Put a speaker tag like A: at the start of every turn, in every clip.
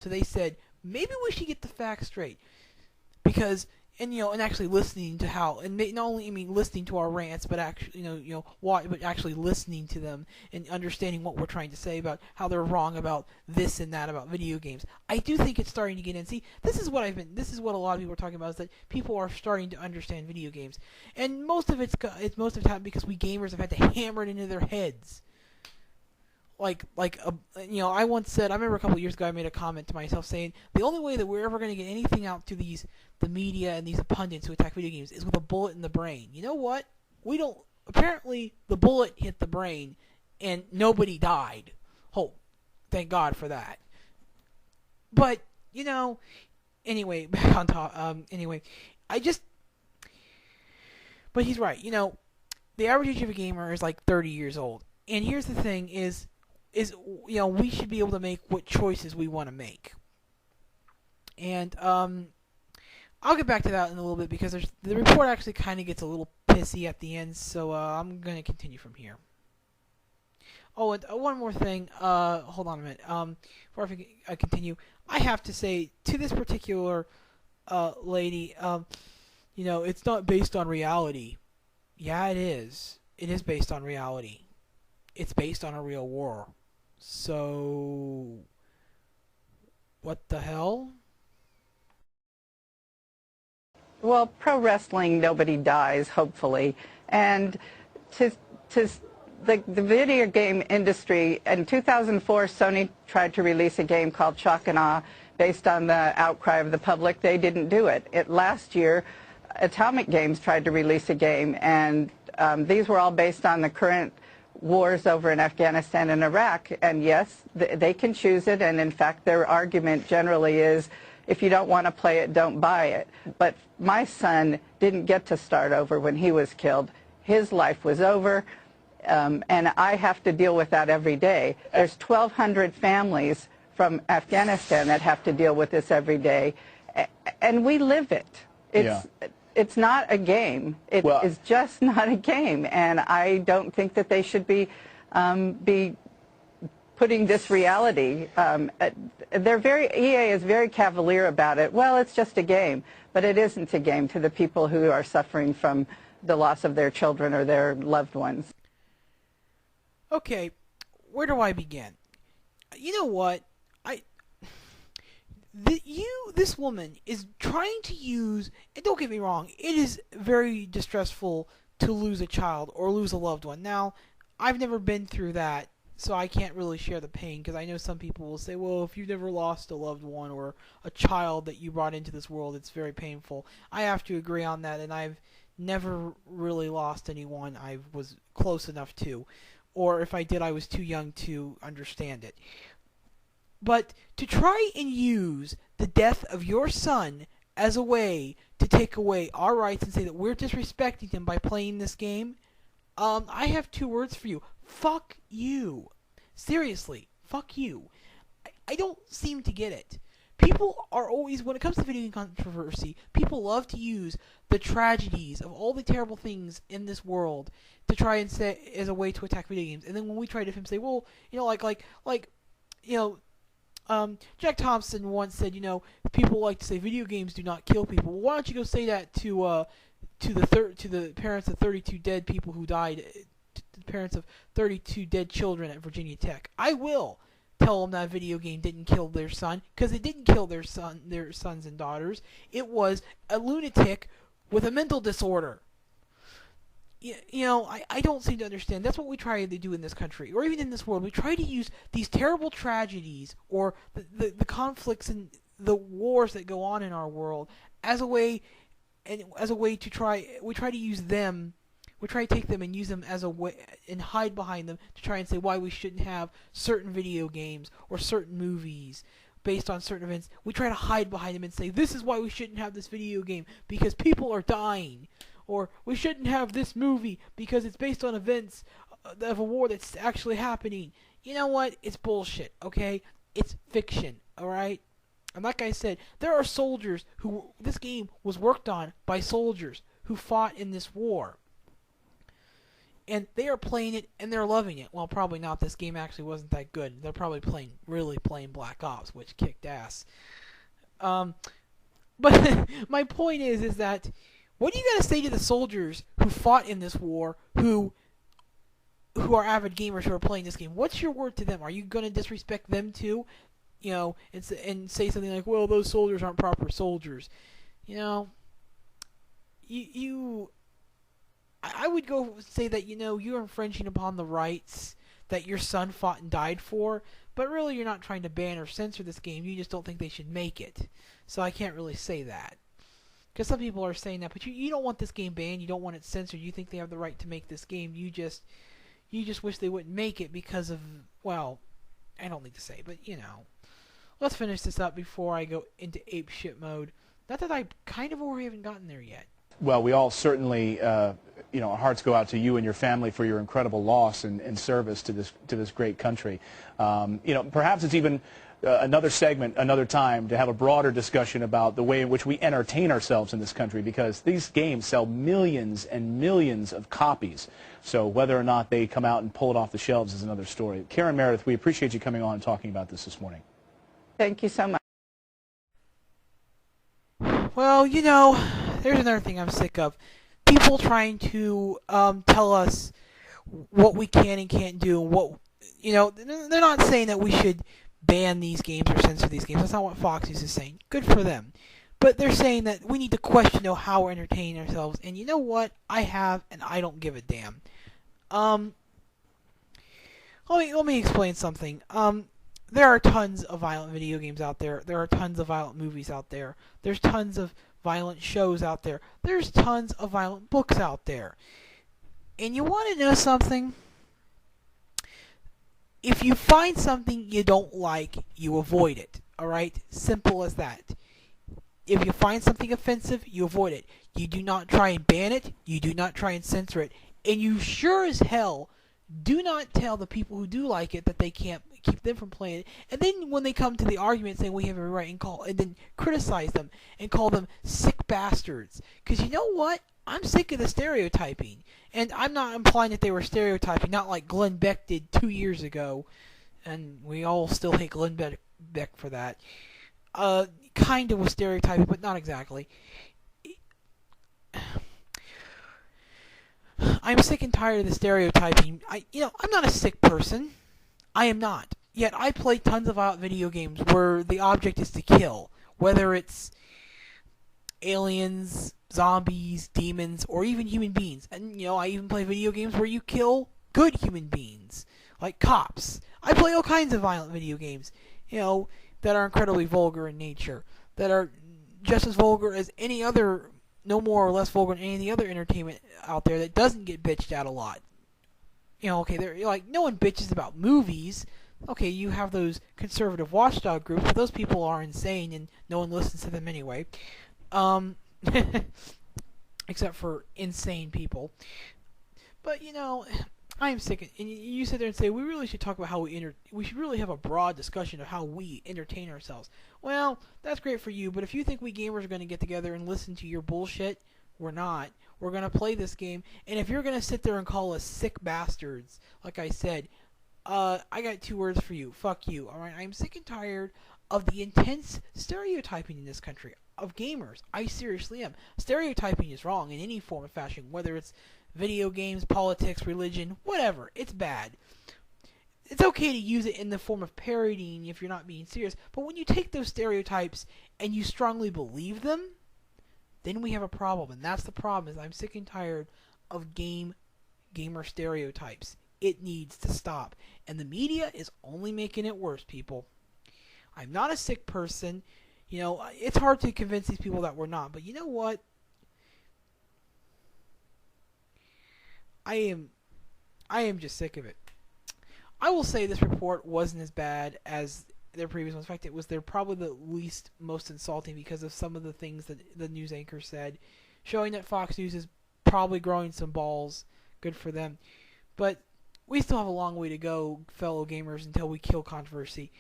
A: So they said, maybe we should get the facts straight. Because, and actually listening to how, and not only listening to our rants, but actually, but actually listening to them and understanding what we're trying to say about how they're wrong about this and that about video games. I do think it's starting to get in. See, this is what a lot of people are talking about, is that people are starting to understand video games, and most of it's most of the time because we gamers have had to hammer it into their heads. I once said, I remember a couple of years ago, I made a comment to myself saying, the only way that we're ever going to get anything out to the media and these pundits who attack video games is with a bullet in the brain. You know what? We don't. Apparently, the bullet hit the brain, and nobody died. Oh, thank God for that. But anyway, back on top. But he's right. The average age of a gamer is like 30 years old, and here's the thing: is we should be able to make what choices we want to make. And I'll get back to that in a little bit because the report actually kind of gets a little pissy at the end, so I'm going to continue from here. Oh, and one more thing. Hold on a minute. Before I continue, I have to say to this particular lady, it's not based on reality. Yeah, it is. It is based on reality. It's based on a real war. So, what the hell?
B: Well, pro wrestling, nobody dies, hopefully. And the video game industry, in 2004, Sony tried to release a game called Shock and Awe based on the outcry of the public. They didn't do it. Last year, Atomic Games tried to release a game, and these were all based on the current wars over in Afghanistan and Iraq. And yes, they can choose it, and in fact, their argument generally is, if you don't want to play it, don't buy it. But my son didn't get to start over when he was killed. His life was over, and I have to deal with that every day. There's 1,200 families from Afghanistan that have to deal with this every day, and we live it. It's not a game. It is just not a game, and I don't think that they should be putting this reality. EA is very cavalier about it. Well, it's just a game, but it isn't a game to the people who are suffering from the loss of their children or their loved ones.
A: Okay, where do I begin? You know what? This woman is trying to use, and don't get me wrong, it is very distressful to lose a child or lose a loved one. Now, I've never been through that, so I can't really share the pain, because I know some people will say, well, if you've never lost a loved one or a child that you brought into this world, it's very painful. I have to agree on that, and I've never really lost anyone I was close enough to, or if I did, I was too young to understand it. But to try and use the death of your son as a way to take away our rights and say that we're disrespecting him by playing this game, I have two words for you. Fuck you. Seriously, fuck you. I don't seem to get it. People are always, when it comes to video game controversy, people love to use the tragedies of all the terrible things in this world to try and say as a way to attack video games. And then when we try to say, well, Jack Thompson once said, people like to say video games do not kill people. Well, why don't you go say that to the parents of 32 dead people who died, to the parents of 32 dead children at Virginia Tech? I will tell them that video game didn't kill their son, because it didn't kill their sons and daughters. It was a lunatic with a mental disorder. I don't seem to understand. That's what we try to do in this country, or even in this world. We try to use these terrible tragedies or the conflicts and the wars that go on in our world as a way to try. We try to use them. We try to take them and use them as a way and hide behind them to try and say why we shouldn't have certain video games or certain movies based on certain events. We try to hide behind them and say this is why we shouldn't have this video game because people are dying. Or we shouldn't have this movie because it's based on events of a war that's actually happening. You know what? It's bullshit, okay? It's fiction, alright? And like I said, there are soldiers who... This game was worked on by soldiers who fought in this war. and they are playing it and they're loving it. Well, probably not. This game actually wasn't that good. They're probably really playing Black Ops, which kicked ass. Um, but my point is that what do you got to say to the soldiers who fought in this war, who are avid gamers who are playing this game? What's your word to them? Are you going to disrespect them too? And say something like, "Well, those soldiers aren't proper soldiers." You know, you I would go say that you're infringing upon the rights that your son fought and died for, but really you're not trying to ban or censor this game. You just don't think they should make it. So I can't really say that. Because some people are saying that, but you don't want this game banned. You don't want it censored. You think they have the right to make this game. You just wish they wouldn't make it because of, well, I don't need to say, but let's finish this up before I go into ape shit mode. Not that I kind of already haven't gotten there yet.
C: Well, we all certainly, our hearts go out to you and your family for your incredible loss and service to this great country. Perhaps it's even another segment, another time, to have a broader discussion about the way in which we entertain ourselves in this country, because these games sell millions and millions of copies. So whether or not they come out and pull it off the shelves is another story. Karen Meredith, we appreciate you coming on and talking about this morning.
B: Thank you so much.
A: Well, there's another thing I'm sick of. People trying to tell us what we can and can't do. They're not saying that we should ban these games or censor these games. That's not what Fox News is saying. Good for them. But they're saying that we need to question how we're entertaining ourselves. And you know what? I have, and I don't give a damn. Let me explain something. There are tons of violent video games out there. There are tons of violent movies out there. There's tons of violent shows out there. There's tons of violent books out there. And you want to know something? If you find something you don't like, you avoid it. Alright? Simple as that. If you find something offensive, you avoid it. You do not try and ban it. You do not try and censor it. And you sure as hell do not tell the people who do like it that they can't keep them from playing it. And then when they come to the argument saying we have a right and then criticize them and call them sick bastards. Because you know what? I'm sick of the stereotyping. And I'm not implying that they were stereotyping, not like Glenn Beck did 2 years ago. And we all still hate Glenn Beck for that. Kind of was stereotyping, but not exactly. I'm sick and tired of the stereotyping. I'm not a sick person. I am not. Yet I play tons of violent video games where the object is to kill. Whether it's aliens, zombies, demons, or even human beings. And, I even play video games where you kill good human beings. Like cops. I play all kinds of violent video games, that are incredibly vulgar in nature. That are just as vulgar as any other, no more or less vulgar than any other entertainment out there that doesn't get bitched at a lot. They're like, no one bitches about movies. Okay, you have those conservative watchdog groups, but those people are insane and no one listens to them anyway. Except for insane people. But, I am sick of, and you sit there and say, we really should talk about how we should really have a broad discussion of how we entertain ourselves. Well, that's great for you, but if you think we gamers are going to get together and listen to your bullshit, we're not. We're going to play this game, and if you're going to sit there and call us sick bastards, like I said, I got 2 words for you. Fuck you, alright? I'm sick and tired of the intense stereotyping in this country of gamers. I seriously am. Stereotyping is wrong in any form or fashion, whether it's video games, politics, religion, whatever. It's bad. It's okay to use it in the form of parodying if you're not being serious, but when you take those stereotypes and you strongly believe them, then we have a problem, and that's the problem. Is I'm sick and tired of gamer stereotypes. It needs to stop, and the media is only making it worse, people. I'm not a sick person. It's hard to convince these people that we're not, but you know what? I am just sick of it. I will say this report wasn't as bad as their previous ones. In fact, they're probably the most insulting because of some of the things that the news anchor said, showing that Fox News is probably growing some balls. Good for them. But we still have a long way to go, fellow gamers, until we kill controversy.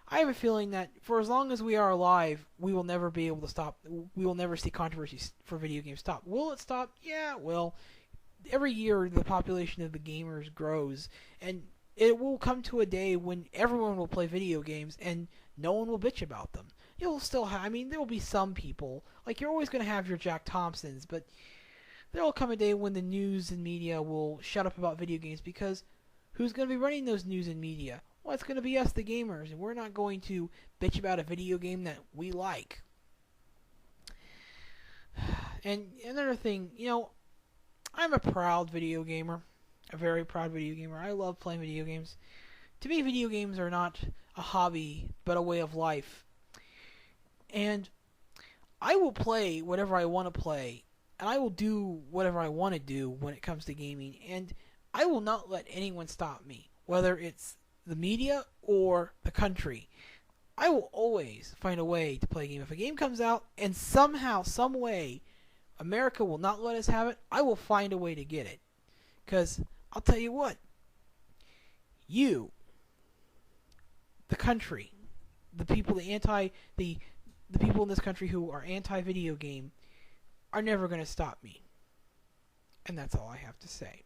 A: I have a feeling that for as long as we are alive, we will never be able to stop. We will never see controversy for video games stop. Will it stop? Yeah, it will. every year the population of the gamers grows, and it will come to a day when everyone will play video games and no one will bitch about them. You'll still have, I mean, there will be some people, like you're always going to have your Jack Thompsons, but there will come a day when the news and media will shut up about video games, because who's going to be running those news and media? Well, it's going to be us, the gamers, and we're not going to bitch about a video game that we like. And another thing, I'm a proud video gamer. A very proud video gamer. I love playing video games. To me, video games are not a hobby, but a way of life. And I will play whatever I want to play, and I will do whatever I want to do when it comes to gaming, and I will not let anyone stop me, whether it's the media or the country. I will always find a way to play a game. If a game comes out and somehow, some way, America will not let us have it, I will find a way to get it. Because I'll tell you what, you, the country, the people, the people in this country who are anti-video game, are never going to stop me. And that's all I have to say.